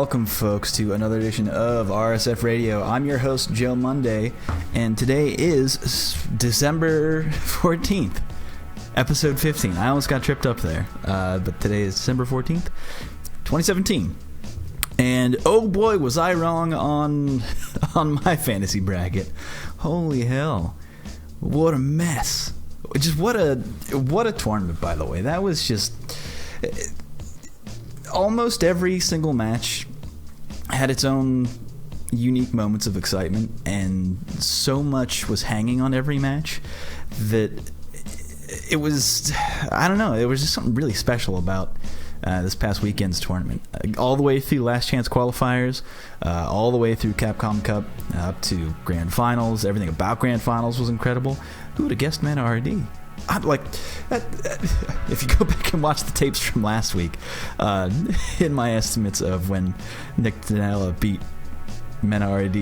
Welcome, folks, to another edition of RSF Radio. I'm your host, Joe Monday, and today is December 14th, episode 15. I almost got tripped up there, but today is December 14th, 2017. And oh boy, was I wrong on my fantasy bracket. Holy hell. What a mess. Just what a tournament, by the way. That was just... Almost every single match had its own unique moments of excitement, and so much was hanging on every match that it was, I don't know, it was just something really special about this past weekend's tournament. All the way through Last Chance qualifiers, all the way through Capcom Cup, up to Grand Finals. Everything about Grand Finals was incredible. Who would have guessed Mana RD? If you go back and watch the tapes from last week, in my estimates of when Nick Danella beat Mana RD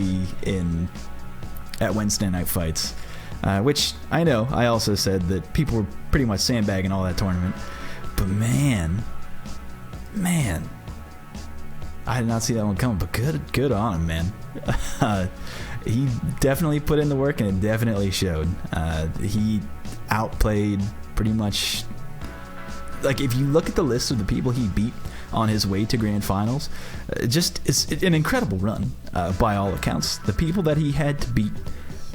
at Wednesday Night Fights, which I know I also said that people were pretty much sandbagging all that tournament, but man, I did not see that one coming. But good on him, man. He definitely put in the work, and it definitely showed. He outplayed pretty much, like, if you look at the list of the people he beat on his way to Grand Finals, it's an incredible run by all accounts. The people that he had to beat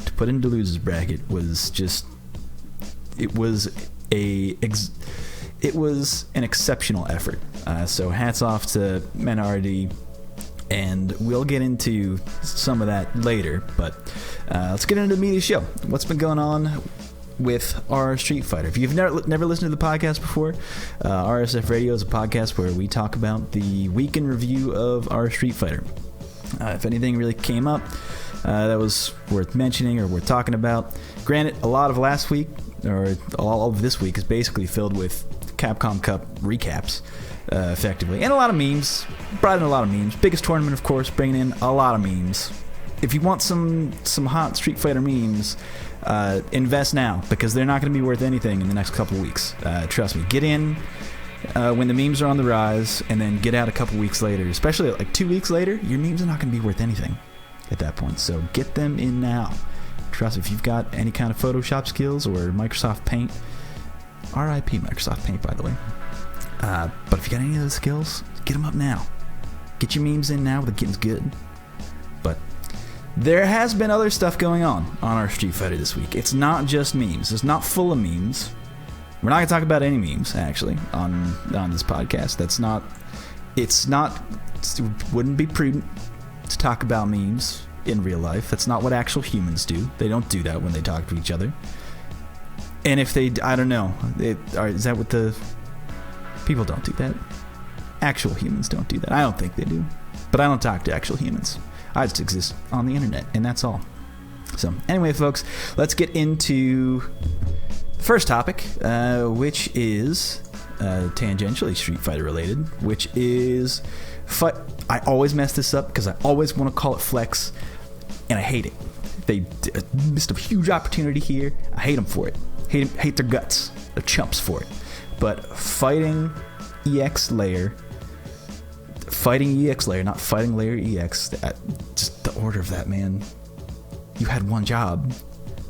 to put into losers bracket was just, it was an exceptional effort. So hats off to Mana RD, and we'll get into some of that later, but let's get into the media show. What's been going on with our Street Fighter? If you've never listened to the podcast before, RSF Radio is a podcast where we talk about the week in review of our Street Fighter. If anything really came up that was worth mentioning or worth talking about. Granted, a lot of last week, or all of this week, is basically filled with Capcom Cup recaps, effectively, and a lot of memes. Brought in a lot of memes. Biggest tournament, of course, bringing in a lot of memes. If you want some hot Street Fighter memes, invest now, because they're not going to be worth anything in the next couple of weeks. Trust me. Get in when the memes are on the rise, and then get out a couple weeks later. Especially like 2 weeks later, your memes are not going to be worth anything at that point. So get them in now. Trust me, if you've got any kind of Photoshop skills or Microsoft Paint, RIP Microsoft Paint, by the way. But if you got any of those skills, get them up now. Get your memes in now, the getting's good. But there has been other stuff going on our Street Fighter this week. It's not just memes. It's not full of memes. We're not going to talk about any memes, actually, on this podcast. It wouldn't be prudent to talk about memes in real life. That's not what actual humans do. They don't do that when they talk to each other. And if they, I don't know, is that what the... People don't do that. Actual humans don't do that. I don't think they do. But I don't talk to actual humans. I just exist on the internet, and that's all. So, anyway, folks, let's get into the first topic, which is tangentially Street Fighter related, which is... I always mess this up because I always want to call it Flex, and I hate it. They missed a huge opportunity here. I hate them for it. Hate their guts. They're chumps for it. But Fighting EX Layer, not Fighting Layer EX. Just the order of that, man. You had one job,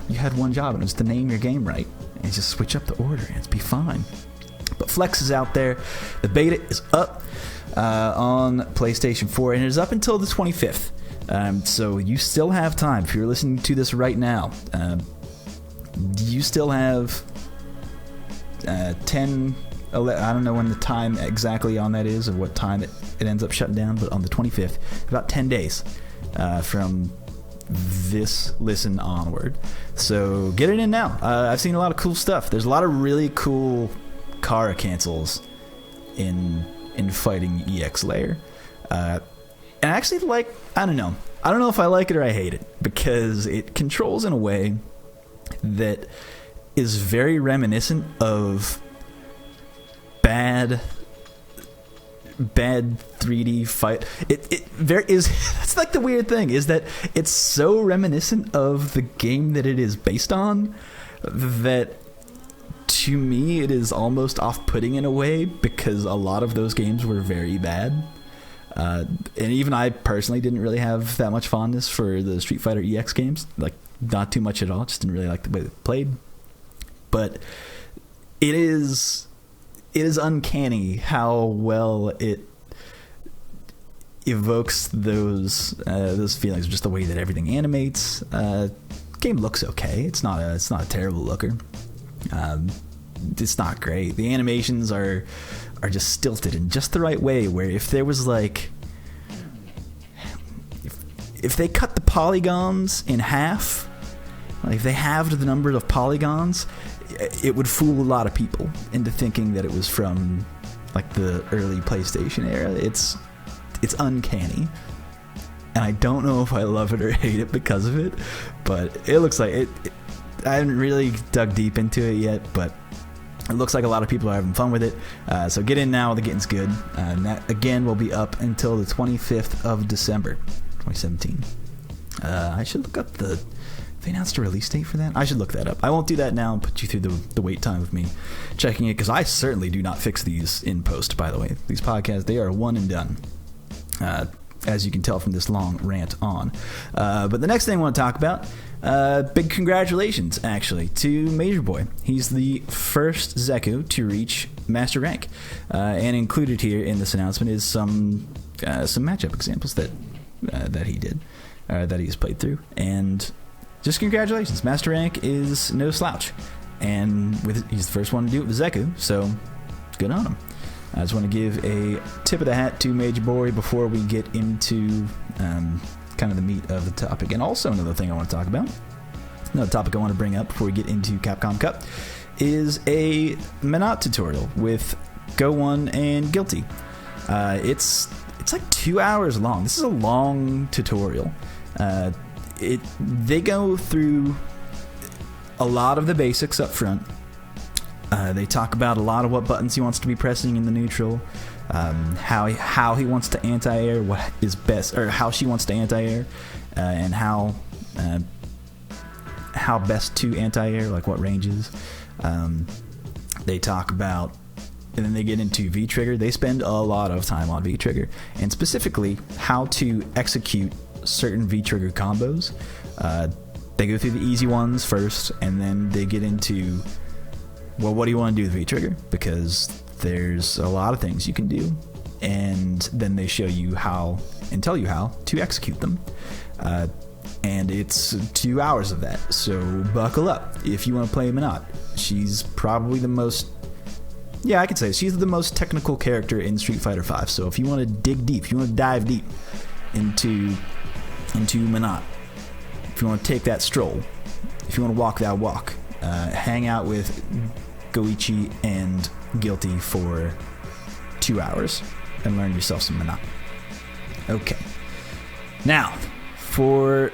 and it was to name your game right, and just switch up the order, and it'd be fine. But Flex is out there. The beta is up on PlayStation 4, and it is up until the 25th. So you still have time. If you're listening to this right now, you still have 11, I don't know when the time exactly on that is, or what time it ends up shutting down, but on the 25th, about 10 days from this listen onward. So get it in now. I've seen a lot of cool stuff. There's a lot of really cool Kara cancels in Fighting EX Layer. And I actually I don't know if I like it or I hate it, because it controls in a way that is very reminiscent of bad 3D fight. That's like the weird thing, is that it's so reminiscent of the game that it is based on that to me it is almost off-putting in a way, because a lot of those games were very bad. And even I personally didn't really have that much fondness for the Street Fighter EX games. Like, not too much at all. Just didn't really like the way they played. But it is uncanny how well it evokes those feelings, just the way that everything animates. Game looks okay. It's not a terrible looker. It's not great. The animations are just stilted in just the right way, where if there was like, if they cut the polygons in half, like if they halved the number of polygons, it would fool a lot of people into thinking that it was from like the early PlayStation era. It's uncanny, and I don't know if I love it or hate it because of it, but it looks like it. I haven't really dug deep into it yet, but it looks like a lot of people are having fun with it. So get in now, the getting's good. And that, again, will be up until the 25th of December, 2017. I should look up they announced a release date for that? I should look that up. I won't do that now and put you through the wait time of me checking it, because I certainly do not fix these in post, by the way. These podcasts, they are one and done. As you can tell from this long rant on. But the next thing I want to talk about, big congratulations, actually, to Major Boy. He's the first Zeku to reach Master Rank. And included here in this announcement is some matchup examples that he did, that he's played through. And just congratulations. Master Rank is no slouch. And he's the first one to do it with Zeku, so good on him. I just want to give a tip of the hat to Major Boy before we get into kind of the meat of the topic. And also another thing I want to talk about, another topic I want to bring up before we get into Capcom Cup, is a Menat tutorial with Go One and Guilty. It's like 2 hours long. This is a long tutorial. They go through a lot of the basics up front. They talk about a lot of what buttons he wants to be pressing in the neutral, how he wants to anti-air, what is best, or how she wants to anti-air, and how best to anti-air, like what ranges. They talk about, and then they get into V-Trigger. They spend a lot of time on V-Trigger, and specifically how to execute certain V-Trigger combos. They go through the easy ones first, and then they get into, well, what do you want to do with V-Trigger? Because there's a lot of things you can do, and then they show you how and tell you how to execute them. And it's 2 hours of that, so buckle up if you want to play Menat. She's probably the most, I could say she's the most technical character in Street Fighter V. So if you want to dig deep, if you want to dive deep into Menat, if you want to take that stroll, if you want to walk that walk, hang out with Goichi and Guilty for 2 hours and learn yourself some Menat. Okay. Now, for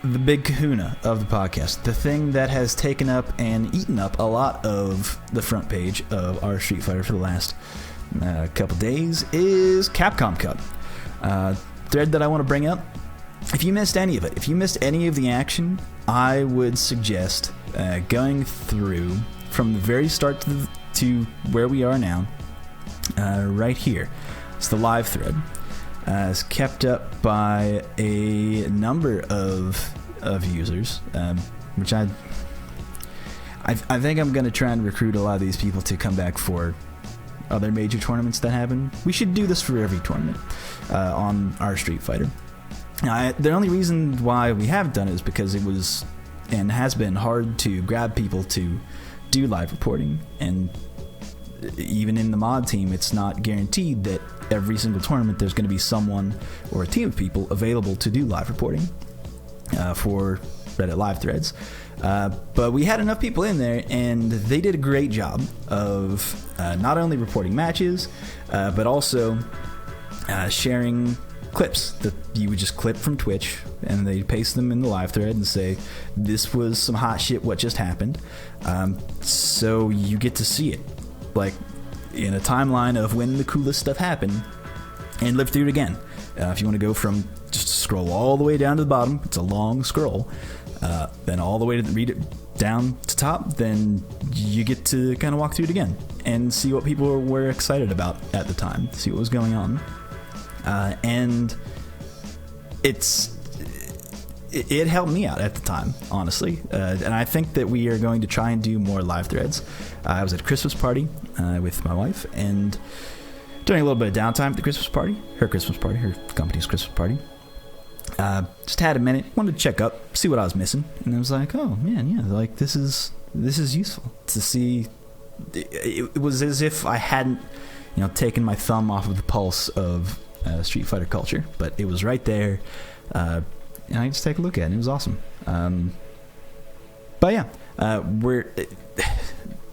the big kahuna of the podcast, the thing that has taken up and eaten up a lot of the front page of our Street Fighter for the last couple days is Capcom Cup. Thread that I want to bring up. If you missed any of it, if you missed any of the action, I would suggest going through from the very start to where we are now, right here. It's the live thread. It's kept up by a number of users, which I think I'm going to try and recruit a lot of these people to come back for other major tournaments that happen. We should do this for every tournament on our Street Fighter. Now, the only reason why we haven't done it is because it was and has been hard to grab people to do live reporting, and even in the mod team, it's not guaranteed that every single tournament there's going to be someone or a team of people available to do live reporting for Reddit live threads. But we had enough people in there, and they did a great job of not only reporting matches, but also sharing clips that you would just clip from Twitch, and they paste them in the live thread and say, this was some hot shit what just happened. So you get to see it, like, in a timeline of when the coolest stuff happened, and live through it again. If you want to go from, just scroll all the way down to the bottom, it's a long scroll, then all the way to read it down to top, then you get to kind of walk through it again and see what people were excited about at the time, see what was going on. and it helped me out at the time, honestly. And I think that we are going to try and do more live threads. I was at a Christmas party with my wife, and during a little bit of downtime at the Christmas party, her company's Christmas party, just had a minute, wanted to check up, see what I was missing, and I was like, oh man, yeah, like this is useful to see. It was as if I hadn't, taken my thumb off of the pulse of Street Fighter culture, but it was right there. And I just take a look at it. It was awesome. But yeah, we're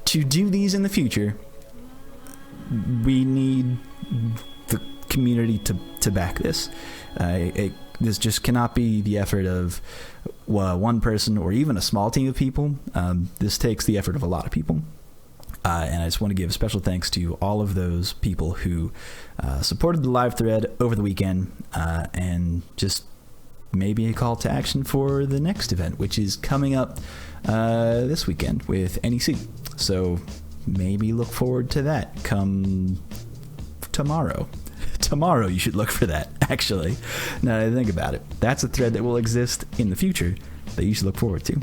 to do these in the future. We need the community to back this. This just cannot be the effort of one person or even a small team of people. This takes the effort of a lot of people. And I just want to give special thanks to all of those people who supported the live thread over the weekend, and just maybe a call to action for the next event, which is coming up this weekend with NEC. So maybe look forward to that come tomorrow. Tomorrow you should look for that, actually. Now that I think about it. That's a thread that will exist in the future that you should look forward to.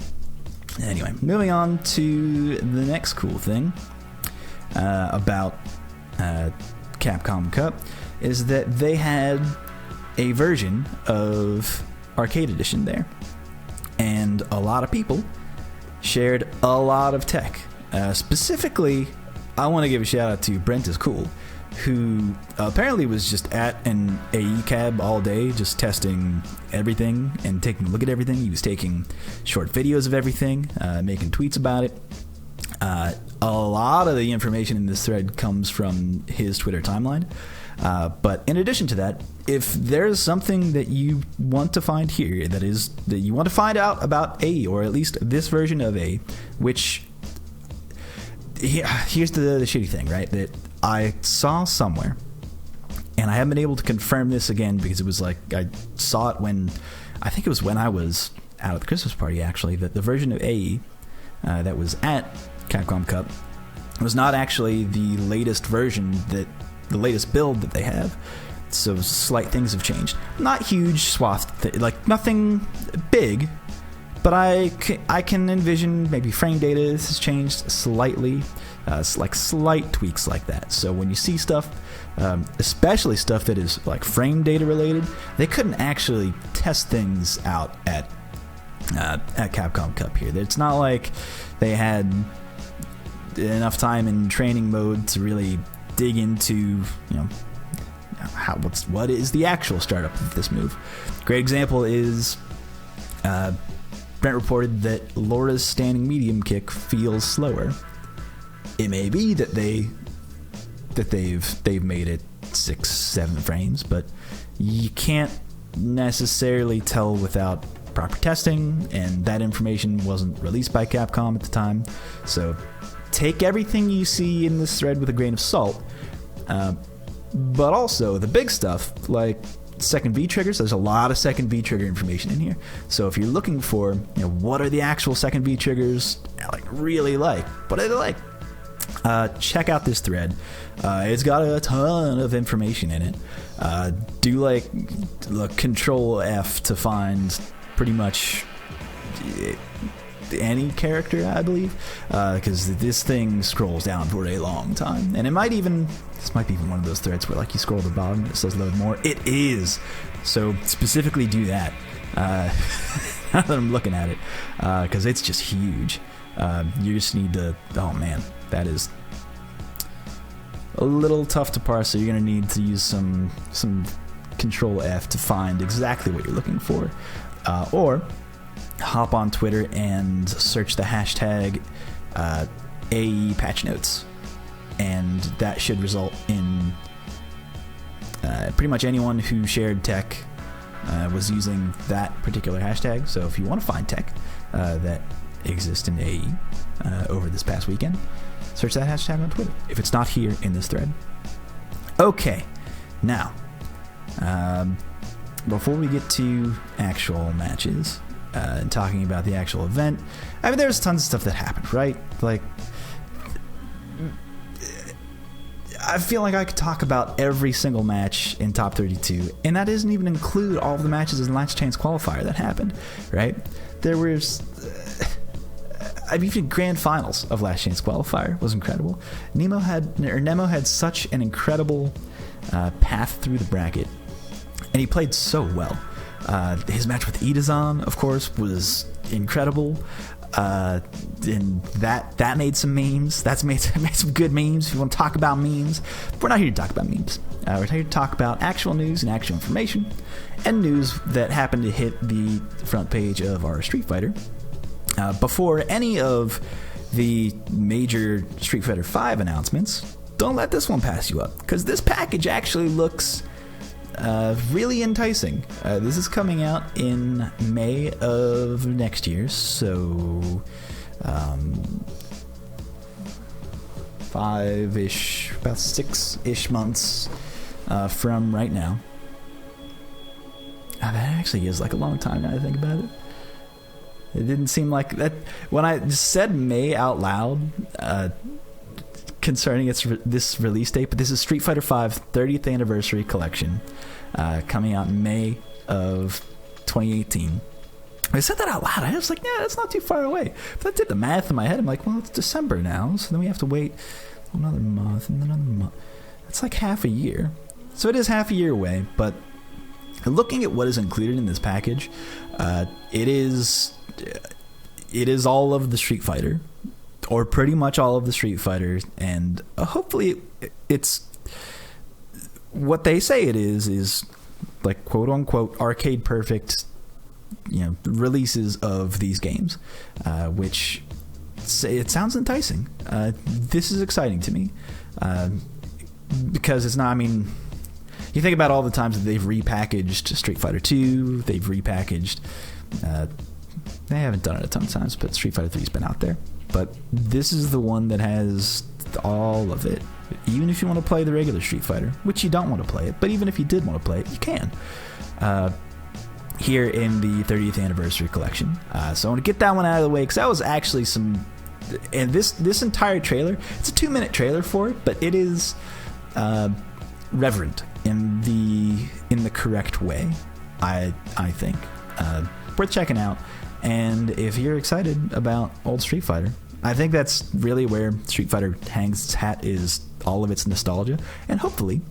Anyway, moving on to the next cool thing about Capcom Cup is that they had a version of Arcade Edition there, and a lot of people shared a lot of tech. Specifically, I want to give a shout out to Brent is Cool, who apparently was just at an AE cab all day, just testing everything and taking a look at everything. He was taking short videos of everything, making tweets about it. A lot of the information in this thread comes from his Twitter timeline. But in addition to that, if there's something that you want to find here that you want to find out about AE, or at least this version of AE, which here's the shitty thing, right? That I saw somewhere, and I haven't been able to confirm this again because it was like I saw it when I was out at the Christmas party, actually, that the version of AE that was at Capcom Cup was not actually the latest version, the latest build that they have. So slight things have changed. Not huge swath, like nothing big, but I can envision maybe frame data has changed slightly, like slight tweaks like that. So when you see stuff, especially stuff that is like frame data related, they couldn't actually test things out at Capcom Cup here. It's not like they had enough time in training mode to really dig into, what is the actual startup of this move. Great example is Brent reported that Laura's standing medium kick feels slower. It may be that they've made it 6-7 frames, but you can't necessarily tell without proper testing, and that information wasn't released by Capcom at the time. So take everything you see in this thread with a grain of salt. But also the big stuff, like second V triggers, there's a lot of second V trigger information in here. So if you're looking for, what are the actual second V triggers what are they like? Check out this thread. It's got a ton of information in it. Do Control F to find pretty much any character, I believe, because this thing scrolls down for a long time, and this might be even one of those threads where you scroll to the bottom and it says load more. It is, so specifically do that. Now that I'm looking at it, because it's just huge. You just need to, oh man, that is a little tough to parse, so you're going to need to use some Control F to find exactly what you're looking for, or hop on Twitter and search the hashtag AE patch notes, and that should result in pretty much anyone who shared tech was using that particular hashtag. So if you want to find tech that exists in AE over this past weekend, search that hashtag on Twitter if it's not here in this thread. Okay, now before we get to actual matches and talking about the actual event, there's tons of stuff that happened, right? I feel like I could talk about every single match in Top 32, and that doesn't even include all of the matches in Last Chance Qualifier that happened, right? There was... even Grand Finals of Last Chance Qualifier was incredible. Nemo had such an incredible path through the bracket, and he played so well. His match with Idazan, of course, was incredible. And that made some memes. That's made some good memes. If you want to talk about memes, we're not here to talk about memes. We're here to talk about actual news and actual information, and news that happened to hit the front page of our Street Fighter before any of the major Street Fighter V announcements. Don't let this one pass you up, because this package actually looks really enticing. This is coming out in May of next year, so 5-ish, about 6-ish months from right now. That actually is like a long time now I think about it. It didn't seem like that when I said May out loud concerning this release date, but this is Street Fighter V 30th Anniversary Collection coming out in May of 2018. I said that out loud. I was like, yeah, that's not too far away. But I did the math in my head. I'm like, well, it's December now, so then we have to wait another month and then another month. It's like half a year. So it is half a year away, but looking at what is included in this package, it is all of the Street Fighter, or pretty much all of the Street Fighters, and hopefully it's what they say it is like quote unquote arcade perfect, releases of these games, which it sounds enticing. This is exciting to me because it's not. I mean, you think about all the times that they've repackaged Street Fighter 2, they've repackaged. They haven't done it a ton of times, but Street Fighter 3's been out there. But this is the one that has all of it. Even if you want to play the regular Street Fighter, which you don't want to play it, but even if you did want to play it, you can. Here in the 30th Anniversary Collection. So I want to get that one out of the way, because that was actually some... And this entire trailer, it's a 2-minute trailer for it, but it is reverent in the correct way, I think. Worth checking out. And if you're excited about old Street Fighter, I think that's really where Street Fighter hangs its hat, is all of its nostalgia. And hopefully,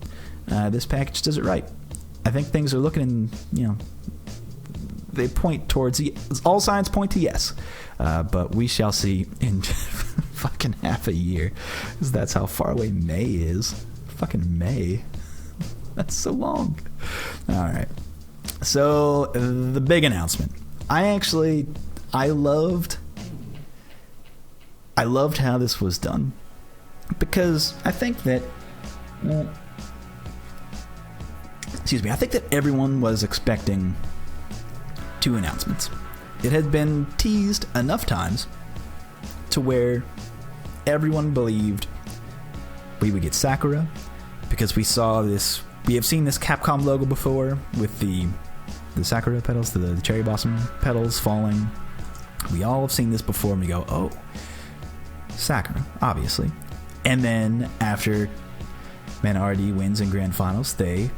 this package does it right. I think things are looking in, they point towards, all signs point to yes. But we shall see in fucking half a year, because that's how far away May is. Fucking May. That's so long. All right. So, the big announcement. I loved how this was done, because I think that, I think that everyone was expecting 2 announcements. It had been teased enough times to where everyone believed we would get Sakura, because we have seen this Capcom logo before with the Sakura petals, the cherry blossom petals falling. We all have seen this before, and we go, oh, Sakura, obviously. And then after RD wins in Grand Finals, they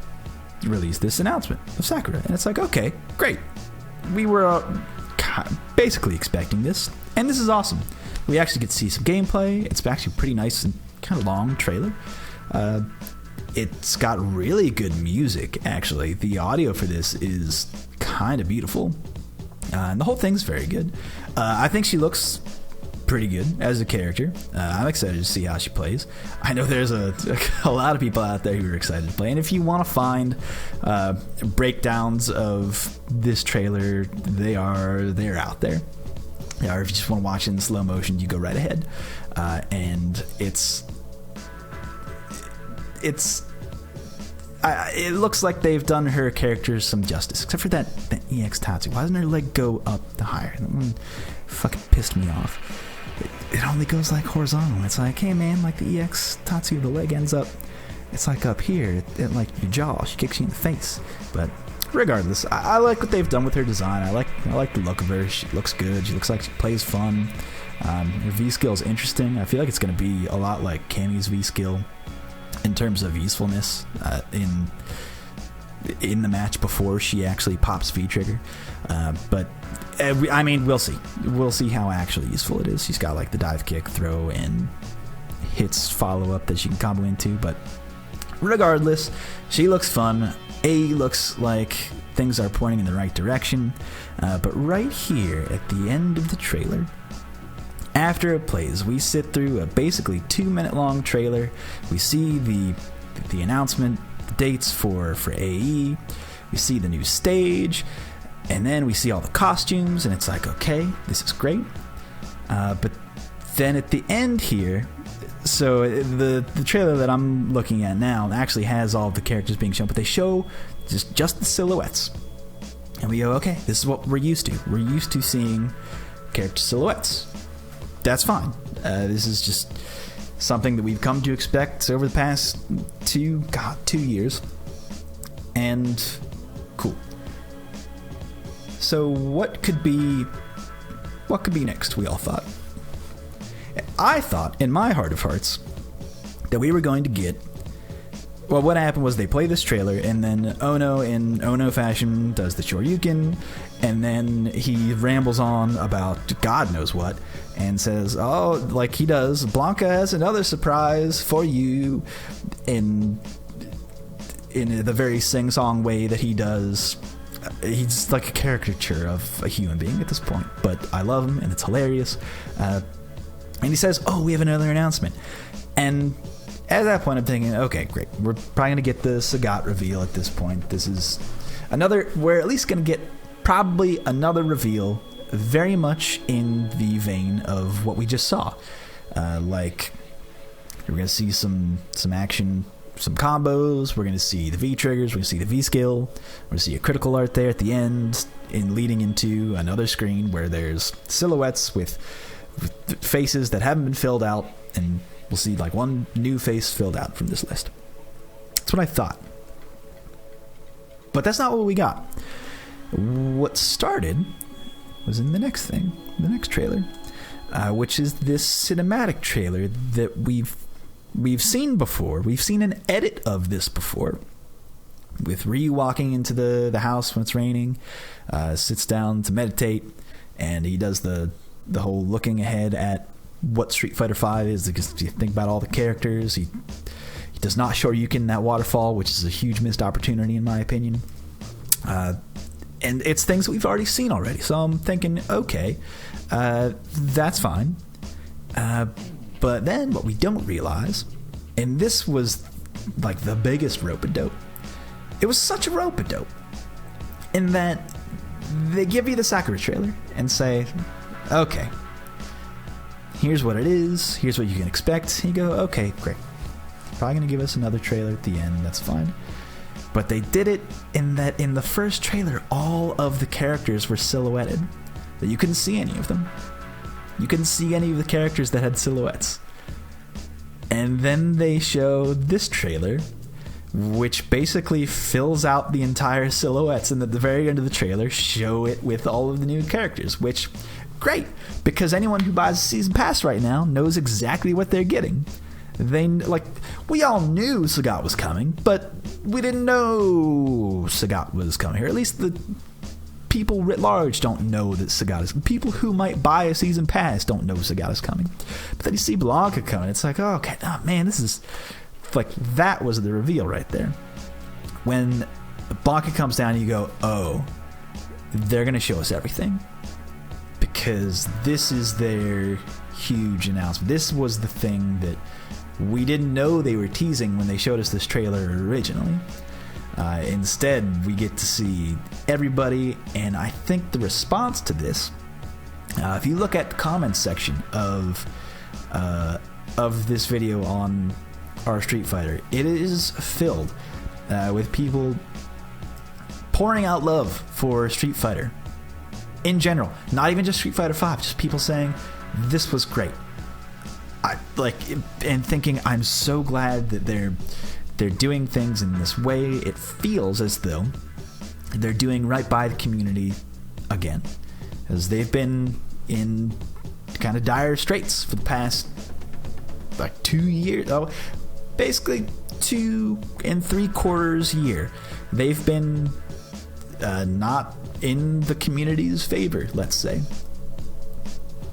released this announcement of Sakura. And it's like, okay, great. We were basically expecting this, and this is awesome. We actually get to see some gameplay. It's actually pretty nice and kind of long trailer. It's got really good music, actually. The audio for this is kind of beautiful. And the whole thing's very good. I think she looks pretty good as a character. I'm excited to see how she plays. I know there's a lot of people out there who are excited to play. And if you want to find breakdowns of this trailer, they're out there. Or if you just want to watch it in slow motion, you go right ahead. And it looks like they've done her character some justice, except for that EX Tatsu. Why doesn't her leg go up the higher? That one fucking pissed me off. It only goes like horizontal. It's like, hey man, like the EX Tatsu, the leg ends up, it's like up here, at like your jaw. She kicks you in the face. But regardless, I like what they've done with her design. I like the look of her. She looks good. She looks like she plays fun. Her V skill is interesting. I feel like it's going to be a lot like Cammy's V skill. in terms of usefulness in the match before she actually pops V-Trigger. But I mean, we'll see. We'll see how actually useful it is. She's got like the dive kick, throw, and hits follow-up that she can combo into. But regardless, she looks fun. Looks like things are pointing in the right direction. But right here at the end of the trailer, after it plays, we sit through a basically 2-minute-long trailer. We see the announcement, the dates for AE. We see the new stage, and then we see all the costumes, and it's like, okay, this is great. But then at the end here, so the trailer that I'm looking at now actually has all of the characters being shown, but they show just the silhouettes. And we go, okay, this is what we're used to. We're used to seeing character silhouettes. That's fine. This is just something that we've come to expect over the past 2 years. And cool. So what could be next, we all thought. I thought, in my heart of hearts, that we were going to get... Well, what happened was they play this trailer, and then Ono, in Ono fashion, does the Shoryuken, and then he rambles on about God knows what, and says, oh, like he does, Blanca has another surprise for you, in the very sing-song way that he does. He's like a caricature of a human being at this point, but I love him, and it's hilarious. And he says, oh, we have another announcement. And at that point, I'm thinking, okay, great. We're probably going to get the Sagat reveal at this point. This is we're at least going to get probably another reveal very much in the vein of what we just saw. Like, we're going to see some action, some combos. We're going to see the V-triggers. We're going to see the V-skill. We're going to see a critical art there at the end, leading into another screen where there's silhouettes with faces that haven't been filled out, and we'll see like one new face filled out from this list. That's what I thought. But that's not what we got. What started was in the next thing, the next trailer, which is this cinematic trailer that we've seen before. We've seen an edit of this before, with Ryu walking into the house when it's raining, sits down to meditate, and he does the whole looking ahead at what Street Fighter V is, because you think about all the characters. He does not Shoryuken that waterfall, which is a huge missed opportunity in my opinion. And it's things that we've already seen already. So I'm thinking, okay, that's fine. But then what we don't realize, and this was like the biggest rope-a-dope. It was such a rope-a-dope in that they give you the Sakura trailer and say, okay, here's what it is, here's what you can expect. And you go, okay, great. Probably going to give us another trailer at the end, that's fine. But they did it in that in the first trailer, all of the characters were silhouetted. That you couldn't see any of them. You couldn't see any of the characters that had silhouettes. And then they show this trailer, which basically fills out the entire silhouettes, and at the very end of the trailer show it with all of the new characters, which, great, because anyone who buys a season pass right now knows exactly what they're getting. We all knew Sagat was coming, but we didn't know Sagat was coming, or at least the people writ large don't know that Sagat is. People who might buy a season pass don't know Sagat is coming. But then you see Blanca coming, it's like, oh, okay, oh, man, this is like, that was the reveal right there. When Blanca comes down, you go, oh, they're gonna show us everything, because this is their huge announcement. This was the thing that we didn't know they were teasing when they showed us this trailer originally. Instead, we get to see everybody, and I think the response to this, if you look at the comments section of this video on our Street Fighter, it is filled with people pouring out love for Street Fighter in general. Not even just Street Fighter V, just people saying this was great. And thinking, I'm so glad that they're doing things in this way. It feels as though they're doing right by the community again, as they've been in kind of dire straits for the past 2 years. Oh, basically 2.75 years, they've been not in the community's favor, let's say.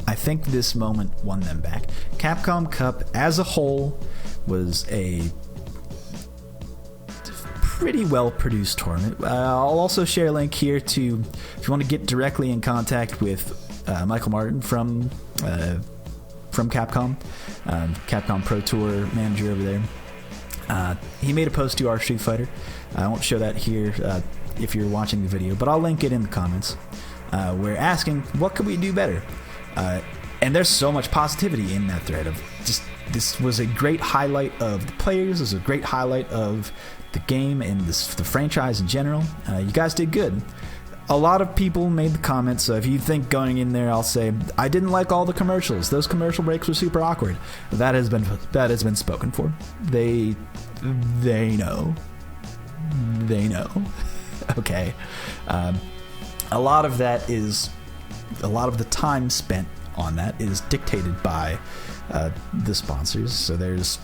I think this moment won them back. Capcom Cup as a whole was a pretty well produced tournament. I'll also share a link here to, if you want to get directly in contact with Michael Martin from Capcom, Capcom Pro Tour manager over there. He made a post to our Street Fighter. I won't show that here if you're watching the video, but I'll link it in the comments. We're asking, what could we do better? And there's so much positivity in that thread of just, this was a great highlight of the players. This was a great highlight of the game and the franchise in general. You guys did good. A lot of people made the comments, so if you think going in there, I'll say, I didn't like all the commercials. Those commercial breaks were super awkward. That has been spoken for. They know. They know. Okay. A lot of the time spent on that is dictated by the sponsors. So there's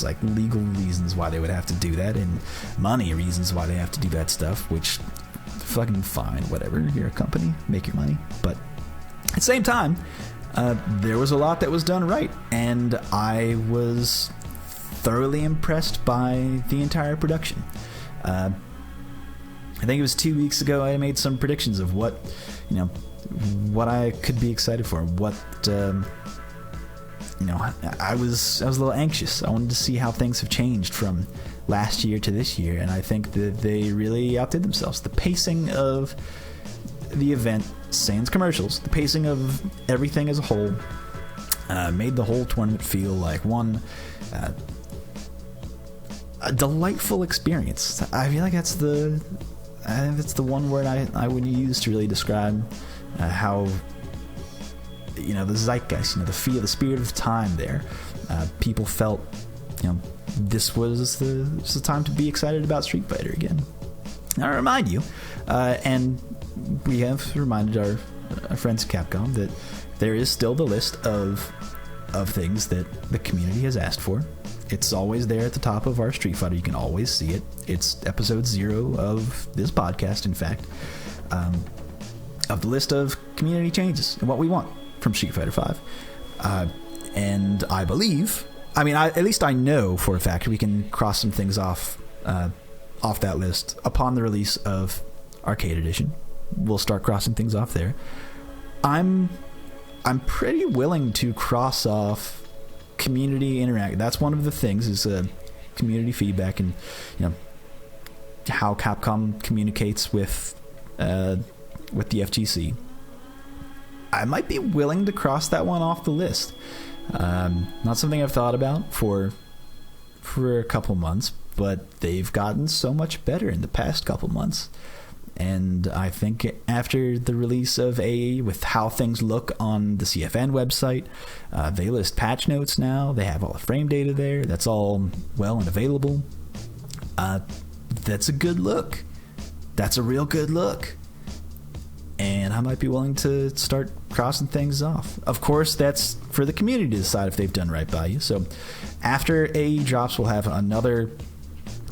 like legal reasons why they would have to do that, and money reasons why they have to do that stuff, which fucking fine, whatever. You're a company, make your money. But at the same time, there was a lot that was done right, and I was thoroughly impressed by the entire production. I think it was 2 weeks ago I made some predictions of what I could be excited for. I was a little anxious. I wanted to see how things have changed from last year to this year, and I think that they really outdid themselves. The pacing of the event, sans commercials, the pacing of everything as a whole, made the whole tournament feel like one a delightful experience. I feel like that's the one word I would use to really describe how the zeitgeist, the feel, the spirit of the time there. People felt this was the time to be excited about Street Fighter again. Now, I remind you, and we have reminded our friends at Capcom, that there is still the list of things that the community has asked for. It's always there at the top of our Street Fighter. You can always see it. It's episode 0 of this podcast, in fact, of the list of community changes and what we want from Street Fighter 5. And I believe, at least I know for a fact, we can cross some things off that list upon the release of Arcade Edition. We'll start crossing things off there. I'm pretty willing to cross off community interact. That's one of the things, is community feedback, and how Capcom communicates with the FGC. I might be willing to cross that one off the list. Not something I've thought about for a couple months, but they've gotten so much better in the past couple months. And I think after the release of AE, with how things look on the CFN website, they list patch notes now. They have all the frame data there. That's all well and available. That's a good look. That's a real good look. And I might be willing to start crossing things off. Of course, that's for the community to decide if they've done right by you. So after AE drops, we'll have another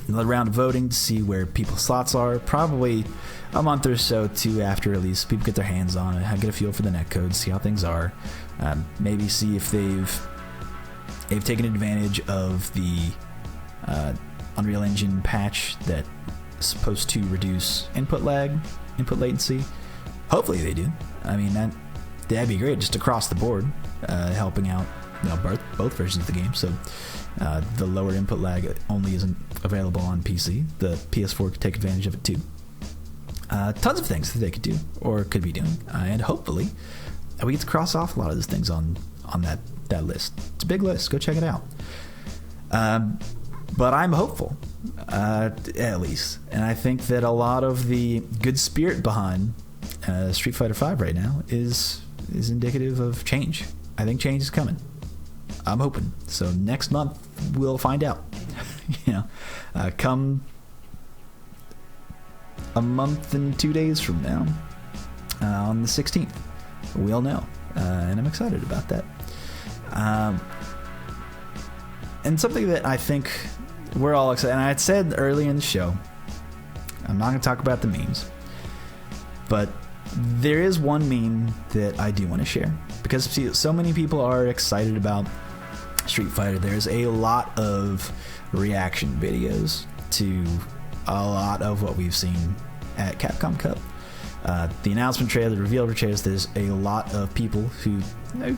round of voting to see where people's slots are. Probably a month or so too after release. People get their hands on it, get a feel for the netcode, see how things are. Maybe see if they've taken advantage of the Unreal Engine patch that is supposed to reduce input lag, input latency. Hopefully they do. That'd be great, just across the board, helping out both versions of the game. So the lower input lag only isn't available on PC. The PS4 could take advantage of it too. Tons of things that they could do or could be doing, and hopefully we get to cross off a lot of those things on that list. It's a big list. Go check it out. But I'm hopeful, at least, and I think that a lot of the good spirit behind Street Fighter V right now is indicative of change. I think change is coming. I'm hoping. So next month we'll find out. Come a month and 2 days from now, on the 16th, we'll know, and I'm excited about that. And something that I think we're all excited. And I had said early in the show, I'm not going to talk about the memes, but there is one meme that I do want to share, because so many people are excited about Street Fighter. There's a lot of reaction videos to a lot of what we've seen at Capcom Cup. The announcement trailer, the reveal trailers, there's a lot of people who...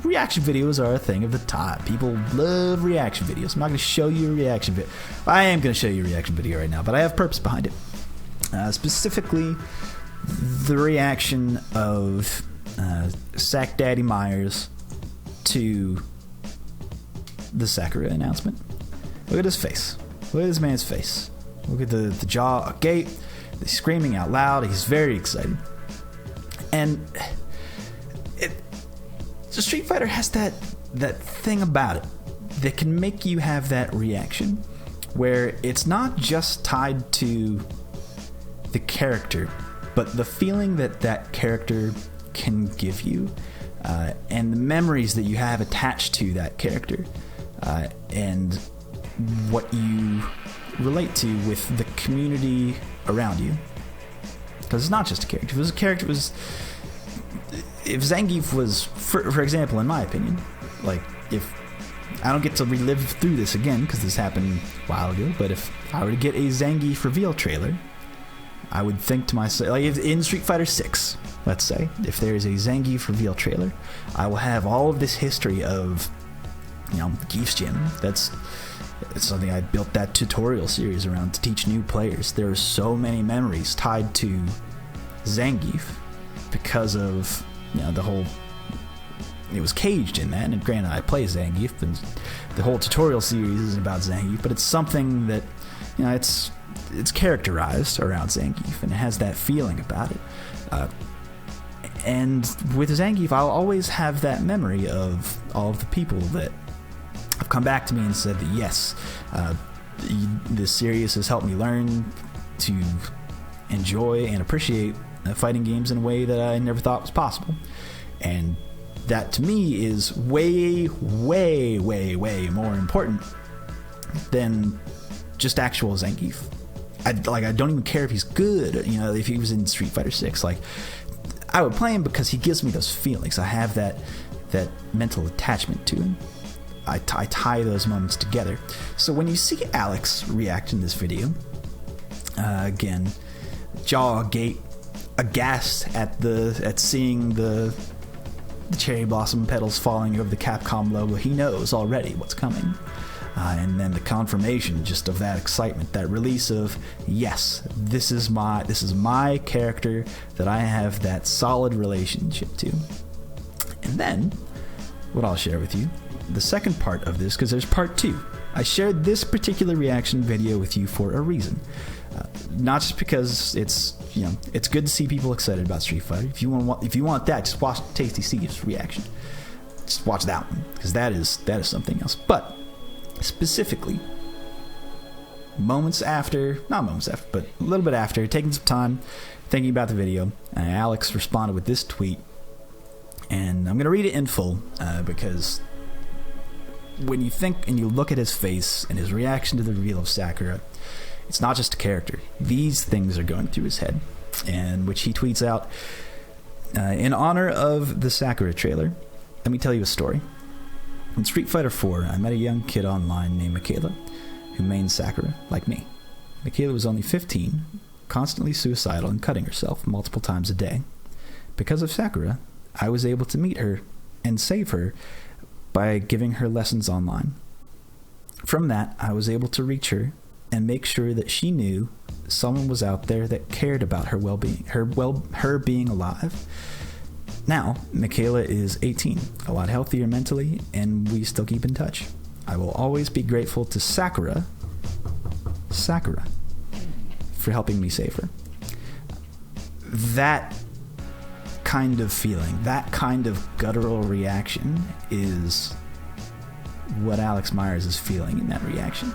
reaction videos are a thing of the time. People love reaction videos. I'm not going to show you a reaction video. I am going to show you a reaction video right now, but I have purpose behind it. Specifically, the reaction of Sack Daddy Myers to the Sakura announcement. Look at his face. Look at this man's face. Look at the jaw agape. He's screaming out loud. He's very excited. And Street Fighter has that thing about it that can make you have that reaction, where it's not just tied to the character, but the feeling that character can give you, and the memories that you have attached to that character, and what you relate to with the community around you. Because it's not just a character. If it was a character, if Zangief was, for example, in my opinion, like, if I don't get to relive through this again because this happened a while ago, but if I were to get a Zangief reveal trailer, I would think to myself, like, if in Street Fighter 6, let's say, if there is a Zangief reveal trailer, I will have all of this history of, Geef's Gym. It's something I built that tutorial series around to teach new players. There are so many memories tied to Zangief because of, the whole... It was caged in that, and granted, I play Zangief, and the whole tutorial series is about Zangief, but it's something that, it's characterized around Zangief, and it has that feeling about it. And with Zangief, I'll always have that memory of all of the people that have come back to me and said that, yes, this series has helped me learn to enjoy and appreciate fighting games in a way that I never thought was possible. And that, to me, is way, way, way, way more important than just actual Zangief. I don't even care if he's good, if he was in Street Fighter 6. Like, I would play him because he gives me those feelings. I have that mental attachment to him. I tie those moments together. So when you see Alex react in this video, again, jaw agape, aghast at seeing the cherry blossom petals falling over the Capcom logo, he knows already what's coming. And then the confirmation just of that excitement, that release of, yes, this is my character that I have that solid relationship to. And then, what I'll share with you, the second part of this, because there's part 2. I shared this particular reaction video with you for a reason. Not just because it's good to see people excited about Street Fighter. If you want that, just watch Tasty Steve's reaction. Just watch that one, because that is something else. But specifically, not moments after, but a little bit after, taking some time thinking about the video, Alex responded with this tweet, and I'm going to read it in full because when you think and you look at his face and his reaction to the reveal of Sakura, it's not just a character. These things are going through his head, and which he tweets out, in honor of the Sakura trailer, let me tell you a story. In Street Fighter 4, I met a young kid online named Michaela, who mained Sakura, like me. Michaela was only 15, constantly suicidal and cutting herself multiple times a day. Because of Sakura, I was able to meet her and save her by giving her lessons online. From that, I was able to reach her and make sure that she knew someone was out there that cared about her well-being, her being alive. Now, Michaela is 18, a lot healthier mentally, and we still keep in touch. I will always be grateful to Sakura, for helping me save her. That kind of feeling, that kind of guttural reaction is what Alex Myers is feeling in that reaction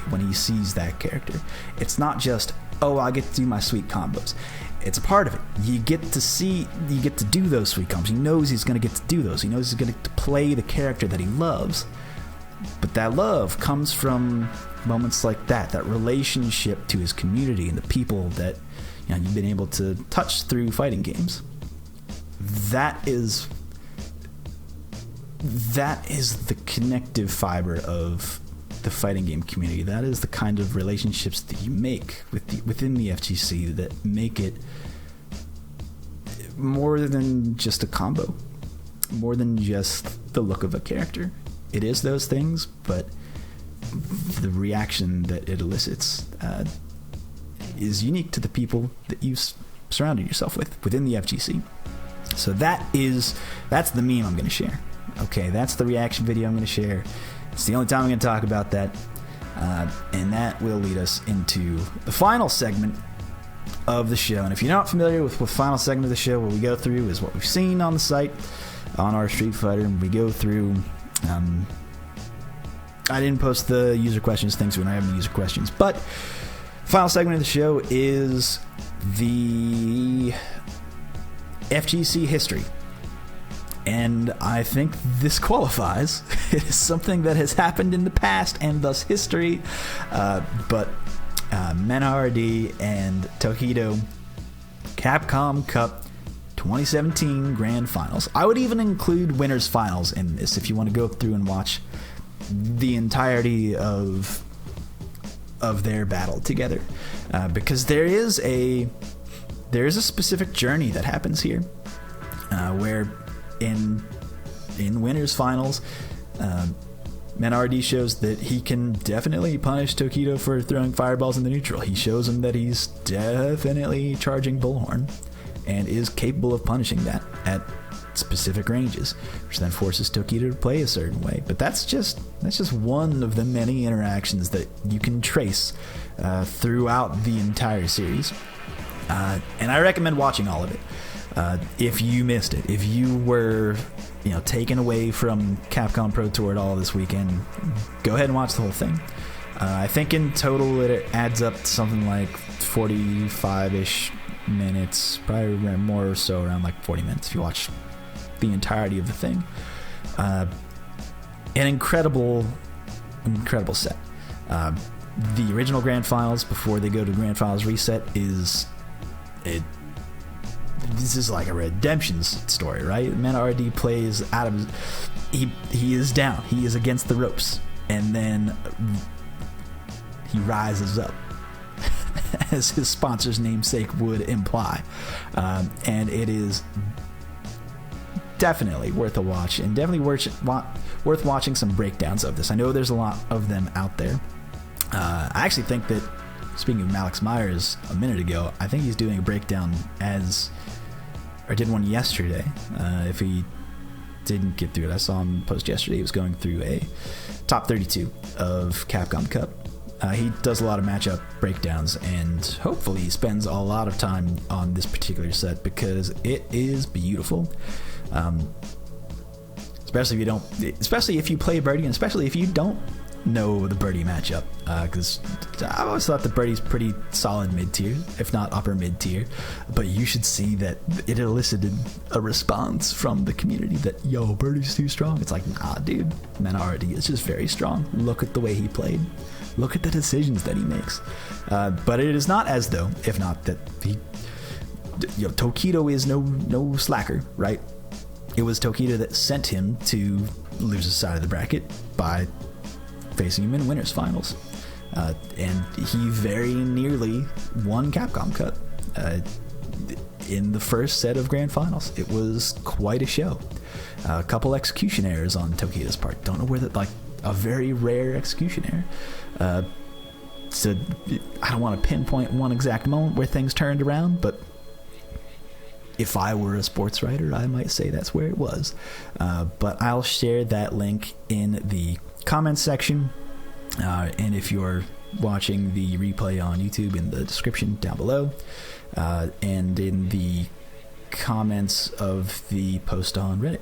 when he sees that character. It's not just, oh, I get to do my sweet combos. It's a part of it. You get to do those sweet combos. He knows he's going to get to do those. He knows he's going to play the character that he loves. But that love comes from moments like that relationship to his community and the people that you've been able to touch through fighting games. That is the connective fiber of the fighting game community. That is the kind of relationships that you make within the FGC that make it more than just a combo, more than just the look of a character. It is those things, but the reaction that it elicits is unique to the people that you've surrounded yourself with within the FGC. So that's the meme I'm going to share. Okay, that's the reaction video I'm going to share. It's the only time I'm going to talk about that. And that will lead us into the final segment of the show. And if you're not familiar with what final segment of the show, what we go through is what we've seen on the site, on our Street Fighter, and we go through... I didn't post the user questions thing, so we don't have any user questions. But final segment of the show is the FGC History. And I think this qualifies. It is something that has happened in the past and thus history. But Menardi and Tokido Capcom Cup 2017 Grand Finals. I would even include Winners Finals in this if you want to go through and watch the entirety of their battle together. Because there is a specific journey that happens here where in Winners Finals, Menardi shows that he can definitely punish Tokido for throwing fireballs in the neutral. He shows him that he's definitely charging Bullhorn and is capable of punishing that at specific ranges, which then forces Tokido to play a certain way. But that's just one of the many interactions that you can trace throughout the entire series. And I recommend watching all of it. If you missed it, if you were taken away from Capcom Pro Tour at all this weekend, go ahead and watch the whole thing. I think in total it adds up to something like 45-ish minutes, probably more or so, around like 40 minutes if you watch the entirety of the thing. An incredible set. The original Grand Finals, before they go to Grand Finals Reset, this is like a redemption story, right? Menardi plays out of he is down, he is against the ropes, and then he rises up, as his sponsor's namesake would imply, and it is definitely worth a watch, and definitely worth watching some breakdowns of this. I know there's a lot of them out there. I actually think that, speaking of Alex Myers a minute ago, I think he's doing a breakdown or did one yesterday. If he didn't get through it, I saw him post yesterday. He was going through a top 32 of Capcom Cup. He does a lot of matchup breakdowns, and hopefully he spends a lot of time on this particular set because it is beautiful. Especially if you play Birdie, and especially if you don't know the Birdie matchup, because I've always thought that Birdie's pretty solid mid-tier, if not upper mid-tier, but you should see that it elicited a response from the community that, yo, Birdie's too strong. It's like, nah, dude, Menardi is just very strong. Look at the way he played. Look at the decisions that he makes. But it is not as though, if not that Tokido is no slacker, right? It was Tokido that sent him to lose his side of the bracket by facing him in Winners Finals. And he very nearly won Capcom Cup in the first set of Grand Finals. It was quite a show. A couple execution errors on Tokido's part. Don't know where that, like, a very rare execution error. So I don't want to pinpoint one exact moment where things turned around, but if I were a sports writer, I might say that's where it was. But I'll share that link in the comments section. And if you're watching the replay on YouTube, in the description down below. And in the comments of the post on Reddit.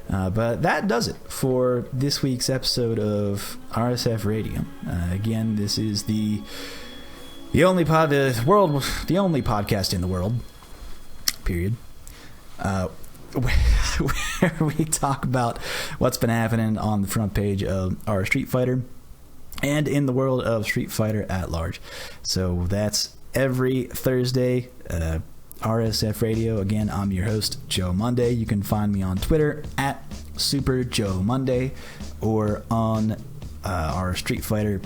But that does it for this week's episode of RSF Radio. Again, this is the only podcast in the world, period, where we talk about what's been happening on the front page of our Street Fighter and in the world of Street Fighter at large. So that's every Thursday, RSF Radio. Again, I'm your host, Joe Monday. You can find me on Twitter at Super Joe Monday, or on our Street Fighter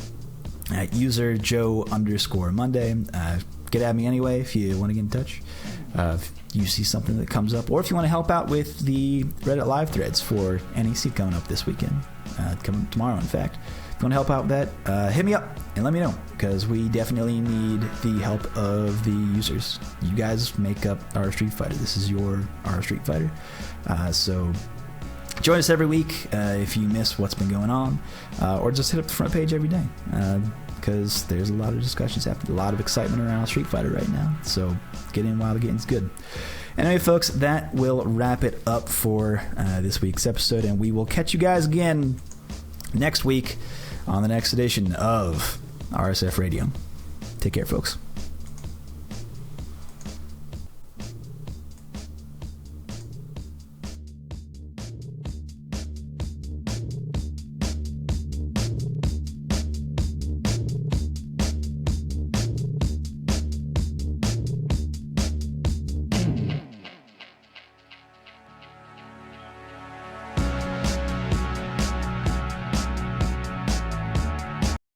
user Joe_Monday. Get at me anyway if you want to get in touch. If you see something that comes up, or if you want to help out with the Reddit live threads for NEC coming up this weekend, coming tomorrow, in fact. If you want to help out with that, hit me up and let me know, because we definitely need the help of the users. You guys make up our Street Fighter. This is our Street Fighter. So join us every week if you miss what's been going on, or just hit up the front page every day, because there's a lot of discussions happening, a lot of excitement around Street Fighter right now. So get in while the getting's good. Anyway, folks, that will wrap it up for this week's episode, and we will catch you guys again next week on the next edition of RSF Radio. Take care, folks.